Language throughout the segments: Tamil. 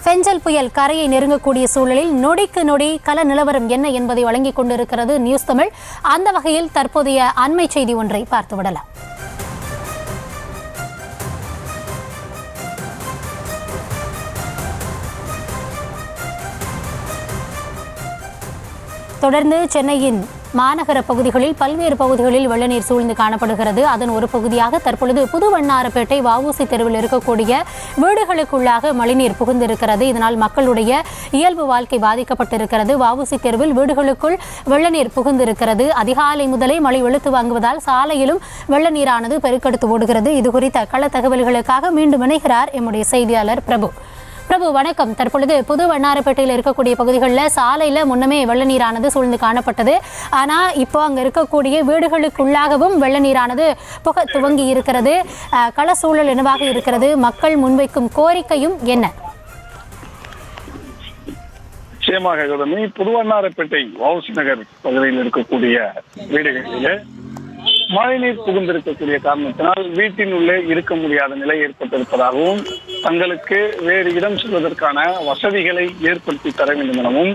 பெஞ்சல் புயல் கரையை நெருங்கக்கூடிய சூழலில் நொடிக்கு நொடி கள நிலவரம் என்ன என்பதை வழங்கிக் கொண்டிருக்கிறது நியூஸ் தமிழ். அந்த வகையில் தற்போதைய அண்மை செய்தி ஒன்றை பார்த்துவிடலாம். தொடர்ந்து சென்னையின் மாநகர பகுதிகளில் பல்வேறு பகுதிகளில் வெள்ள நீர் சூழ்ந்து காணப்படுகிறது. அதன் ஒரு பகுதியாக தற்பொழுது புதுவண்ணாரப்பேட்டை வஉசி தெருவில் இருக்கக்கூடிய வீடுகளுக்குள்ளாக மழைநீர் புகுந்திருக்கிறது. இதனால் மக்களுடைய இயல்பு வாழ்க்கை பாதிக்கப்பட்டிருக்கிறது. வஉசி தெருவில் வீடுகளுக்குள் வெள்ள நீர் புகுந்திருக்கிறது. அதிகாலை முதலே மழை வெளுத்து வாங்குவதால் சாலையிலும் வெள்ள நீரானது பெருக்கெடுத்து ஓடுகிறது. இது குறித்த கள தகவல்களுக்காக மீண்டும் இணைகிறார் எம்முடைய செய்தியாளர் பிரபு. வணக்கம். தற்பொழுது புதுவண்ணாரப்பேட்டையில் இருக்கக்கூடிய பகுதிகளில் சாலையில் முன்னமே வெள்ள நீரானது சூழ்ந்து காணப்பட்டது. ஆனால் இப்போ அங்கே இருக்கக்கூடிய வீடுகளுக்குள்ளாகவும் வெள்ள நீரானது புக துவங்கி இருக்கிறது. கள சூழல் என்னவாக இருக்கிறது? மக்கள் முன்வைக்கும் கோரிக்கையும் என்ன? நிச்சயமாக புதுவண்ணாரப்பேட்டை வஉசி நகர் பகுதியில் இருக்கக்கூடிய வீடுகளிலே மழைநீர் புகுந்திருக்கக்கூடிய காரணத்தினால் வீட்டின் உள்ளே இருக்க முடியாத நிலை ஏற்பட்டிருப்பதாகவும் தங்களுக்கு வேறு இடம் செல்வதற்கான வசதிகளை ஏற்படுத்தி தர வேண்டும் எனவும்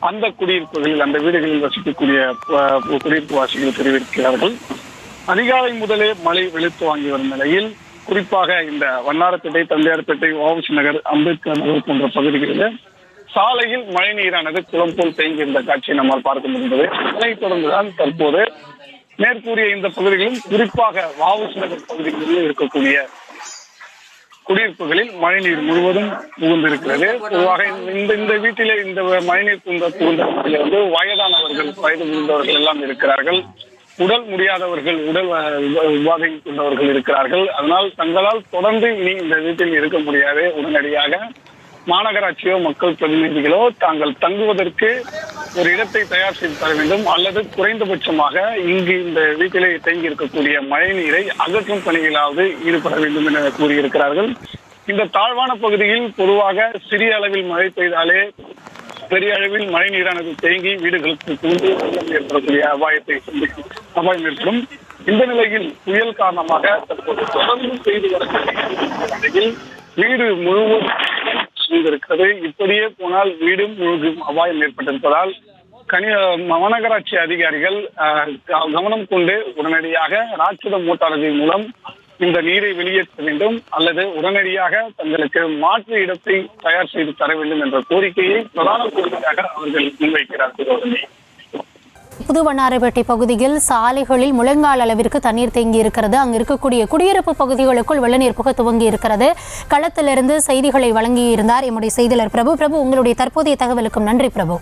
அந்த குடியிருப்புகளில் அந்த வீடுகளில் வசிக்கக்கூடிய குடியிருப்பு வாசிகள் தெரிவிக்கிறார்கள். அதிகாலை முதலே மழை வெளுத்து வாங்கி வரும் நிலையில் குறிப்பாக இந்த வண்ணாரப்பேட்டை, தந்தையார்பேட்டை, வஉசி நகர், அம்பேத்கர் நகர் போன்ற பகுதிகளில் சாலையில் மழை நீரானது குளம் போல் தேங்கியிருந்த காட்சியை நம்மால் பார்க்க முடிந்தது. அதனைத் தொடர்ந்துதான் தற்போது மேற்கூறிய இந்த பகுதிகளிலும் குறிப்பாக வஉசி நகர் பகுதிகளில் இருக்கக்கூடிய குடியிருப்புகளில் மழைநீர் முழுவதும் புகுந்திருக்கிறது. பொதுவாக இந்த வீட்டிலே இந்த மழைநீர் புகுந்த வயதானவர்கள், வயது முதிர்ந்தவர்கள் எல்லாம் இருக்கிறார்கள். உடல் முடியாதவர்கள், உடல் உபாதை கொண்டவர்கள் இருக்கிறார்கள். அதனால் தங்களால் தொடர்ந்து இனி இந்த வீட்டில் இருக்க முடியாது. உடனடியாக மாநகராட்சியோ மக்கள் பிரதிநிதிகளோ தாங்கள் தங்குவதற்கு ஒரு இடத்தை தயார் செய்து தர வேண்டும், அல்லது குறைந்தபட்சமாக இங்கு இந்த வீட்டிலே தேங்கி இருக்கக்கூடிய மழை நீரை அகற்றும் பணிகளாவது ஈடுபட வேண்டும் என கூறியிருக்கிறார்கள். இந்த தாழ்வான பகுதியில் பொதுவாக சிறிய அளவில் மழை பெய்தாலே பெரிய அளவில் மழை நீரானது தேங்கி வீடுகளுக்கு புகுந்து ஏற்படக்கூடிய அபாயம் ஏற்படும். இந்த நிலையில் புயல் காரணமாக தற்போது தொடர்ந்து செய்து வரக்கூடிய வீடு முழுவதும் இருக்கிறது. இப்படியே போனால் வீடும் முழுகும் அபாயம் ஏற்பட்டிருப்பதால் மாநகராட்சி அதிகாரிகள் கவனம் கொண்டு உடனடியாக ராட்சத மோட்டார்கள் மூலம் இந்த நீரை வெளியேற்ற வேண்டும், அல்லது உடனடியாக தங்களுக்கு மாற்று இடத்தை தயார் செய்து தர வேண்டும் என்ற கோரிக்கையை பிரதான கோரிக்கையாக அவர்கள் முன்வைக்கிறார்கள். புதுவண்ணாரப்பேட்டை பகுதியில் சாலைகளில் முழங்கால் அளவிற்கு தண்ணீர் தேங்கி இருக்கிறது. அங்கு இருக்கக்கூடிய குடியிருப்பு பகுதிகளுக்குள் வெள்ள நீர் புக துவங்கி இருக்கிறது. களத்திலிருந்து செய்திகளை வழங்கியிருந்தார் எம்முடைய செய்தியாளர் பிரபு. உங்களுடைய தற்போதைய தகவலுக்கும் நன்றி பிரபு.